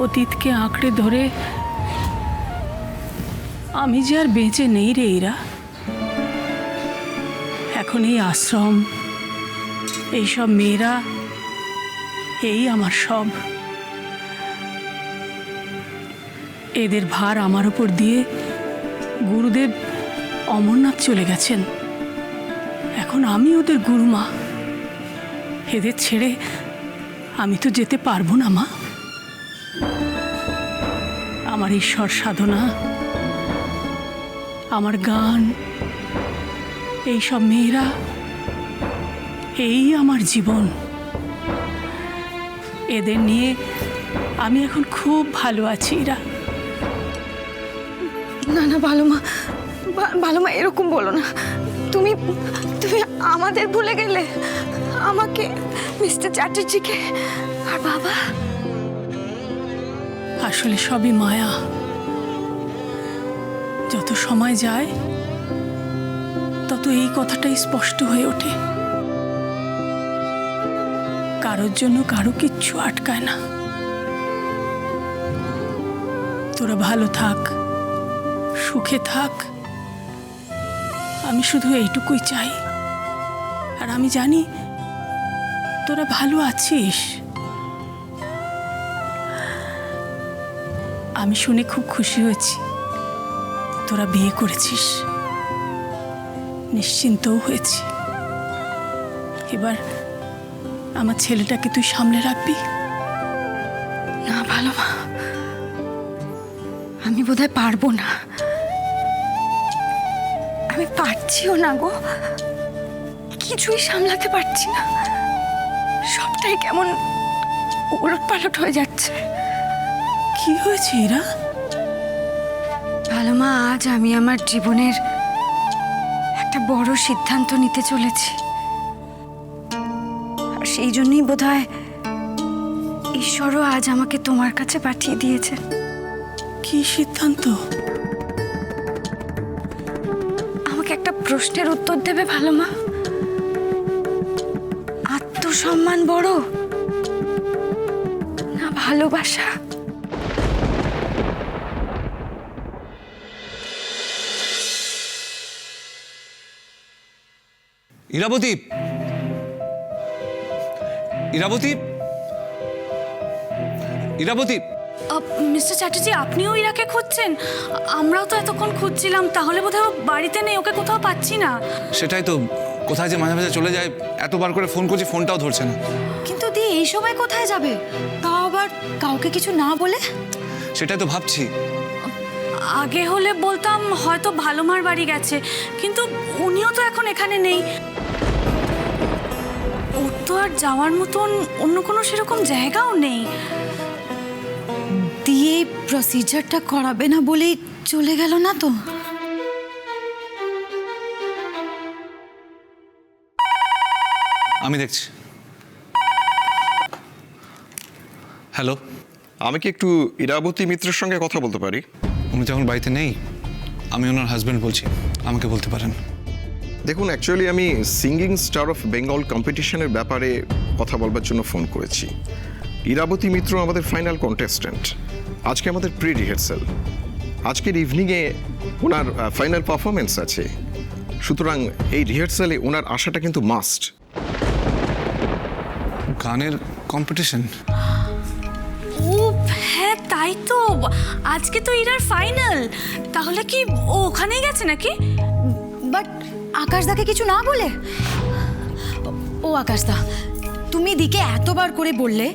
অতীতকে আঁকড়ে ধরে আমি যে আর বেঁচে নেই রে ইরা। এখন এই আশ্রম, এইসব মেয়েরা, এই আমার সব। এদের ভার আমার উপর দিয়ে গুরুদেব অমরনাথ চলে গেছেন। এখন আমি ওদের গুরুমা। এদের ছেড়ে আমি তো যেতে পারবো না মা। আমার ঈশ্বর সাধনা, আমার গান, এইসব মেয়েরা, এই আমার জীবন। এদের নিয়ে আমি এখন খুব ভালো আছি ইরা। না না ভালো মা, ভালো মা, এরকম বলো না। তুমি তুমি আমাদের ভুলে গেলে, আমাকে, মিস্টার চ্যাটার্জিকে আর বাবা। আসলে সবই মায়া। যত সময় যায় তত এই কথাটাই স্পষ্ট হয়ে ওঠে। কারোর জন্য কারো কিচ্ছু আটকায় না। তোরা ভালো থাক, সুখে থাক, আমি শুধু এইটুকুই চাই। আর আমি জানি তোরা ভালো আছিস। আমি শুনে খুব খুশি হয়েছি তোরা বিয়ে করেছিস, নিশ্চিন্তও হয়েছি। এবার আমার ছেলেটাকে তুই সামলে রাখবি। না ভালো মা, আমি বোধহয় পারবো না। আমি পারছিও না গো, কিছুই সামলাতে পারছি না। সবটাই কেমন উলটপালট হয়ে যাচ্ছে। কি হয়েছে এরা? ভালো মা, আজ আমি আমার জীবনের একটা বড় সিদ্ধান্ত নিতে চলেছি। আর সেই জন্যই বোধহয় ঈশ্বরও আজ আমাকে তোমার কাছে পাঠিয়ে দিয়েছে। কি সিদ্ধান্ত? আমাকে একটা প্রশ্নের উত্তর দেবে ভালো মা? আত্মসম্মান বড় না ভালোবাসা? ইরাবতী, ইরাবতী, ইরাবতী। মিস্টার চ্যাটার্জি, আপনিও ইরাকে খুঁজছেন? আমরাও তো এতক্ষণ খুঁজছিলাম। তাহলে বোধহয় ও বাড়িতে নেই, ওকে কোথাও পাচ্ছি না। সেটাই তো, কোথায় যে মাঝে মাঝে চলে যায়। এতবার করে ফোন করছি, ফোনটাও ধরছে না। কিন্তু দি এই সময় কোথায় যাবে, তাও আবার কাউকে কিছু না বলে? সেটাই তো ভাবছি। আগে হলে বলতাম হয়তো ভালো মার বাড়ি গেছে, কিন্তু উনিও তো এখন এখানে নেই। ওর তো আর যাওয়ার মতন অন্য কোনো সেরকম জায়গাও নেই। দিয়ে প্রসিজারটা করাবে না বলেই চলে গেল না তো? আমি দেখছি। হ্যালো, আমি কি একটু ইরাবতী মিত্রের সঙ্গে কথা বলতে পারি? উনি যখন বাড়িতে নেই, আমি ওনার হাজব্যান্ড বলছি, আমাকে বলতে পারেন। দেখুন, অ্যাকচুয়ালি আমি সিঙ্গিং স্টার অফ বেঙ্গল কম্পিটিশনের ব্যাপারে কথা বলবার জন্য ফোন করেছি। ইরাবতী মিত্র আমাদের ফাইনাল কন্টেস্ট্যান্ট। আজকে আমাদের প্রি রিহার্সাল। আজকের ইভিনিংয়ে ওনার ফাইনাল পারফরমেন্স আছে। সুতরাং এই রিহার্সালে ওনার আসাটা কিন্তু মাস্ট। গানের কম্পিটিশন? ও হ্যাঁ, তাই তো। আজকে তো ইরার ফাইনাল। তাহলে কি ও ওখানেই গেছে নাকি? বাট আকাশদাকে কিছু না বলে? ও আকাশদা, তুমি দিকে এতবার করে বললে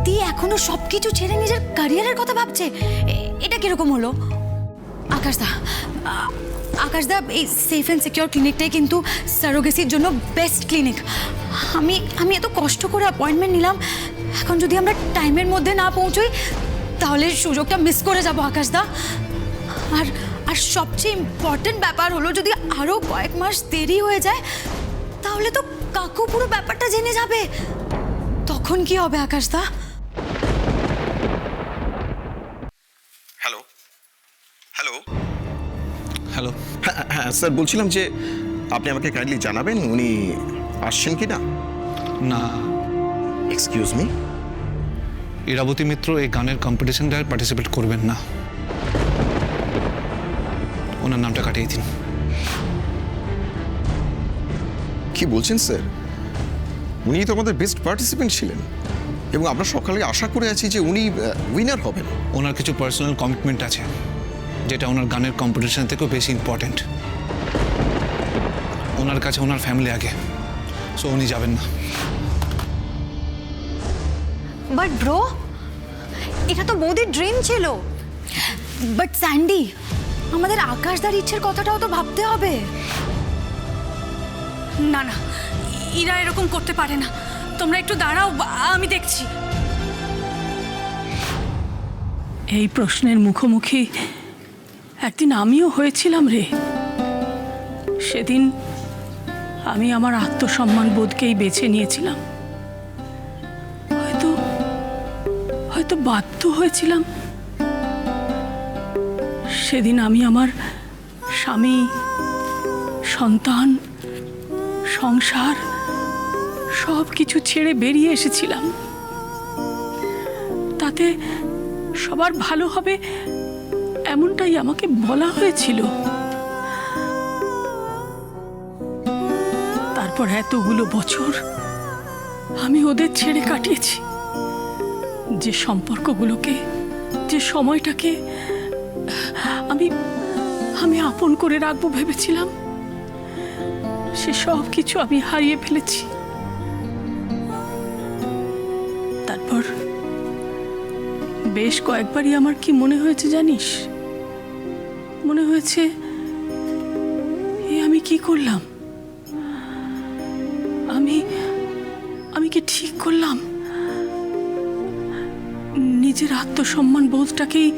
দি এখনো সবকিছু ছেড়ে নিজের ক্যারিয়ারের কথা ভাবছে। এটা কিরকম হলো? আকাশদা, আকাশদা, এই সেফ অ্যান্ড সিকিউর ক্লিনিকটাই কিন্তু সারোগেসির জন্য বেস্ট ক্লিনিক। আমি এত কষ্ট করে অ্যাপয়েন্টমেন্ট নিলাম। এখন যদি আমরা টাইমের মধ্যে না পৌঁছোই তাহলে সুযোগটা মিস করে যাব আকাশদা। আর আর সবচেয়ে ইম্পর্টেন্ট ব্যাপার হলো, যদি আরও কয়েক মাস দেরি হয়ে যায় তাহলে তো কাকু পুরো ব্যাপারটা জেনে যাবে। তখন কি হবে আকাশদা? Hello, hello, hello. হ্যাঁ স্যার, বলছিলাম যে আপনি আমাকে কাইন্ডলি জানাবেন উনি আসছেন কি না। না। এক্সকিউজ মি, ইরাবতী মিত্র এই গানের কম্পিটিশনটায় পার্টিসিপেট করবেন না। ওনার নামটা কাটিয়ে দিন। কি বলছেন স্যার? উনি তো আমাদের বেস্ট পার্টিসিপেন্ট ছিলেন এবং আমরা সকালে আশা করে আছি যে উনি উইনার হবেন। ওনার কিছু পার্সোনাল কমিটমেন্ট আছে যেটা ওনার গানের কম্পিটিশন থেকেও বেশি ইম্পর্ট্যান্ট। ওনার কাছে ওনার ফ্যামিলি আগে, সো উনি যাবেন না। বাট ব্রো, এটা তো বৌদির ড্রিম ছিল। বাট স্যান্ডি, আমাদের আকাশদার ইচ্ছের কথাটাও তো ভাবতে হবে। না না, ইরা এরকম করতে পারে না। তোমরা একটু দাঁড়াও, আমি দেখছি। এই প্রশ্নের মুখোমুখি একদিন আমিও হয়েছিলাম রে। সেদিন আমি আমার আত্মসম্মান বোধকেই বেছে নিয়েছিলাম। হয়তো হয়তো বাধ্য হয়েছিলাম। সেদিন আমি আমার স্বামী, সন্তান, সংসার সব কিছু ছেড়ে বেরিয়ে এসেছিলাম। তাতে সবার ভালো হবে এমনটাই আমাকে বলা হয়েছিল। তারপর এতগুলো বছর আমি ওদের ছেড়ে কাটিয়েছি। যে সম্পর্কগুলোকে, যে সময়টাকে আমি আমি আপন করে রাখবো ভেবেছিলাম, সে সব কিছু আমি হারিয়ে ফেলেছি। তারপর বেশ কয়েকবারই আমার কি মনে হয়েছে জানিস? মনে হয়েছে আমি কি করলাম? আমি কি ঠিক করলাম? নিজের আত্মসম্মান বোধটাকেই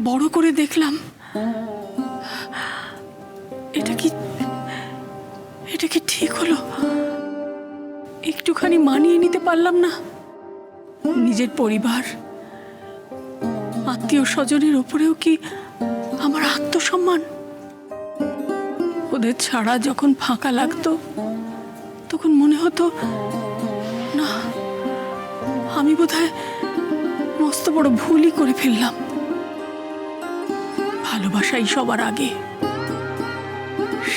বড় করে দেখলাম। এটা কি ঠিক হলো? একটুখানি মানিয়ে নিতে পারলাম না। নিজের পরিবার, আত্মীয় স্বজনের ওপরেও কি আমার আত্মসম্মান? ওদের ছাড়া যখন ফাঁকা লাগতো তখন মনে হতো না, আমি বোধহয় মস্ত বড় ভুলই করে ফেললাম। ভালোবাসাই সবার আগে।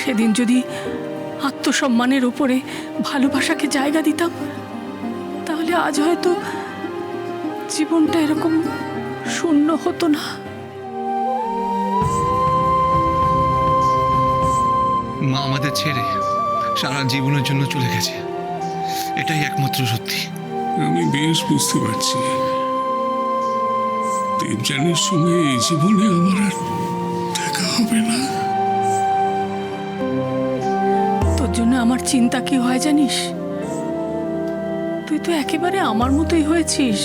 সেদিন যদি আত্মসম্মানের ওপরে ভালোবাসাকে জায়গা দিতাম, তাহলে আজ হয়তো জীবনটা এরকম শূন্য হতো না। মা আমাদের ছেড়ে সারা জীবনের জন্য চলে গেছে, এটাই একমাত্র সত্যি। আমি বেশ বুঝতে পারছি দেবযানীর সঙ্গে এই জীবনে আমার আর দেখা হবে না। তোর জন্য আমার চিন্তা কি হয় জানিস? তুই তো একেবারে আমার মতোই হয়েছিস।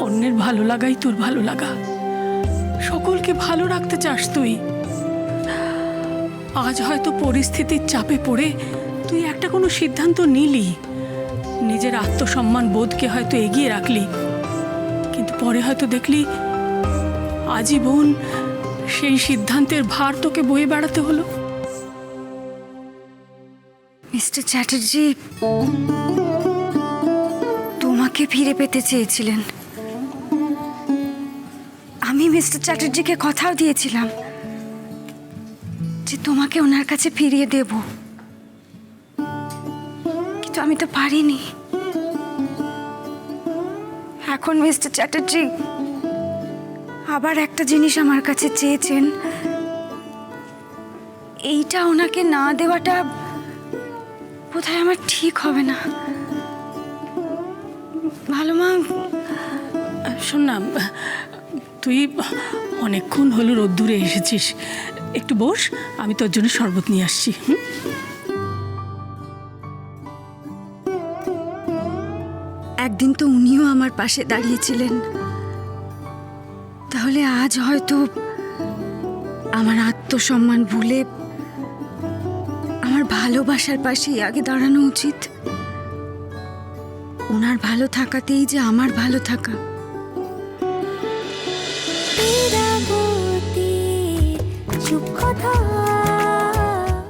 অন্যের ভালো লাগাই তোর ভালো লাগা, সকলকে ভালো রাখতে চাস তুই। আজ হয়তো পরিস্থিতির চাপে পড়ে তুই একটা কোনো সিদ্ধান্ত নিলি, নিজের আত্মসম্মান বোধকে হয়তো এগিয়ে রাখলি, কিন্তু পরে হয়তো দেখলি আজীবন সেই সিদ্ধান্তের ভার তোকে বয়ে বেড়াতে হলো। মিস্টার চ্যাটার্জি তোমাকে ফিরে পেতে চেয়েছিলেন। আমি মিস্টার চ্যাটার্জিকে কথাও দিয়েছিলাম যে তোমাকে ওনার কাছে ফিরিয়ে দেব, কিন্তু আমি তো পারিনি। এখন মিস্টার চ্যাটার্জি আবার একটা জিনিস আমার কাছে চেয়েছেন। এইটা ওনাকে না দেওয়াটা বোধহয় আমার ঠিক হবে না। ভালো মা, শোন না, তুই অনেকক্ষণ হলো রোদ্দুরে এসেছিস, একটু বস, আমি তোর জন্য শরবত নিয়ে আসছি। একদিন তো উনিও আমার পাশে দাঁড়িয়েছিলেন, তাহলে আজ হয়তো আমার আত্মসম্মান ভুলে আমার ভালোবাসার পাশেই আগে দাঁড়ানো উচিত। ওনার ভালো থাকাতেই যে আমার ভালো থাকা। চুপ কথা